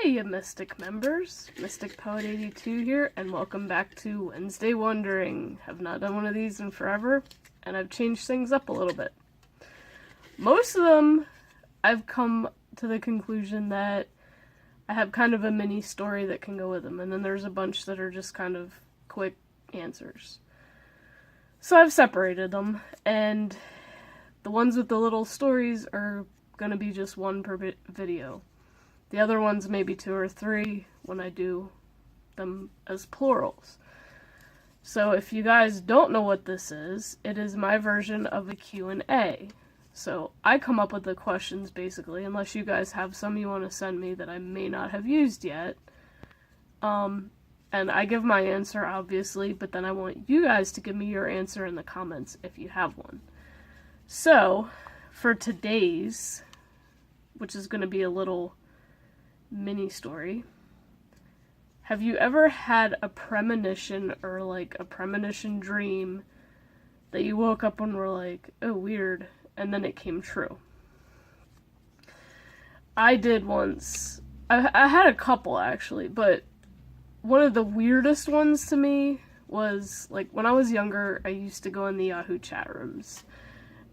Hey, you Mystic members. Mystic Poet 82 here, and welcome back to Wednesday Wondering. Have not done one of these in forever, and I've changed things up a little bit. Most of them, I've come to the conclusion that I have kind of a mini story that can go with them, and then there's a bunch that are just kind of quick answers. So I've separated them, and the ones with the little stories are going to be just one per video. The other ones maybe 2 or 3 when I do them as plurals. So if you guys don't know what this is, it is my version of a Q&A. So I come up with the questions basically, unless you guys have some you want to send me that I may not have used yet. And I give my answer obviously, but then I want you guys to give me your answer in the comments if you have one. So for today's, which is going to be a little mini story. Have you ever had a premonition or like a premonition dream that you woke up and were like, oh, weird, and then it came true? I did once. I had a couple actually, but one of the weirdest ones to me was like when I was younger, I used to go in the Yahoo chat rooms.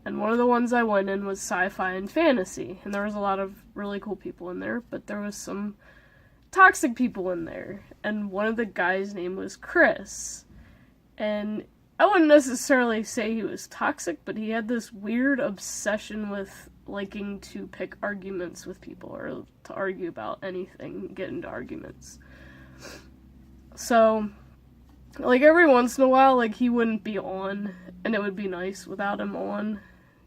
And one of the ones I went in was sci-fi and fantasy, and there was a lot of really cool people in there, but there was some toxic people in there, and one of the guys' name was Chris. And I wouldn't necessarily say he was toxic, but he had this weird obsession with liking to pick arguments with people, or to argue about anything, get into arguments. So, like, every once in a while, like, he wouldn't be on, and it would be nice without him on.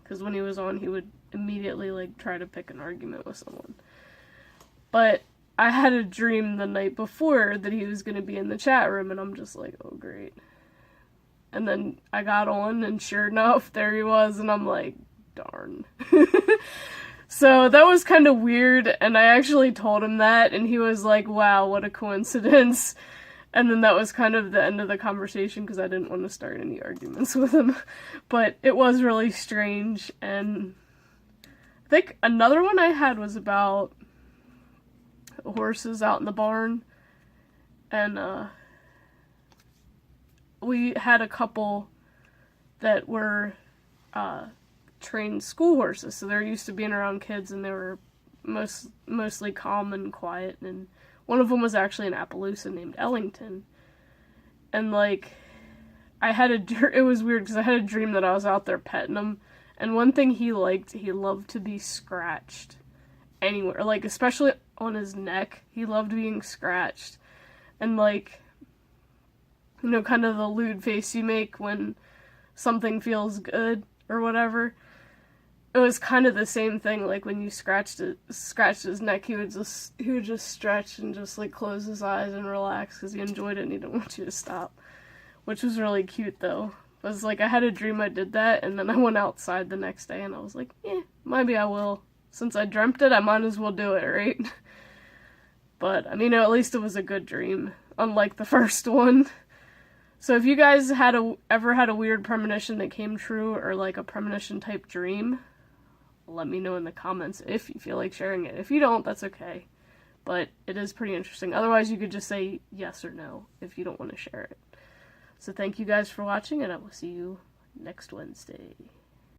Because when he was on, he would immediately, like, try to pick an argument with someone. But I had a dream the night before that he was going to be in the chat room, and I'm just like, oh, great. And then I got on, and sure enough, there he was, and I'm like, darn. So that was kind of weird, and I actually told him that, and he was like, wow, what a coincidence. And then that was kind of the end of the conversation because I didn't want to start any arguments with him. But it was really strange. And I think another one I had was about horses out in the barn. And we had a couple that were trained school horses. So they're used to being around kids, and they were mostly calm and quiet. And one of them was actually an Appaloosa named Ellington. And, like, it was weird because I had a dream that I was out there petting him. And one thing he loved to be scratched anywhere. Like, especially on his neck. He loved being scratched. And, like, you know, kind of the lewd face you make when something feels good or whatever. It was kind of the same thing, like when you scratched his neck, he would just stretch and just like close his eyes and relax because he enjoyed it and he didn't want you to stop, which was really cute though. It was like I had a dream I did that, and then I went outside the next day and I was like, maybe I will. Since I dreamt it, I might as well do it, right? But I mean, at least it was a good dream, unlike the first one. So if you guys ever had a weird premonition that came true, or like a premonition type dream, let me know in the comments if you feel like sharing it. If you don't, that's okay. But it is pretty interesting. Otherwise, you could just say yes or no if you don't want to share it. So thank you guys for watching, and I will see you next Wednesday.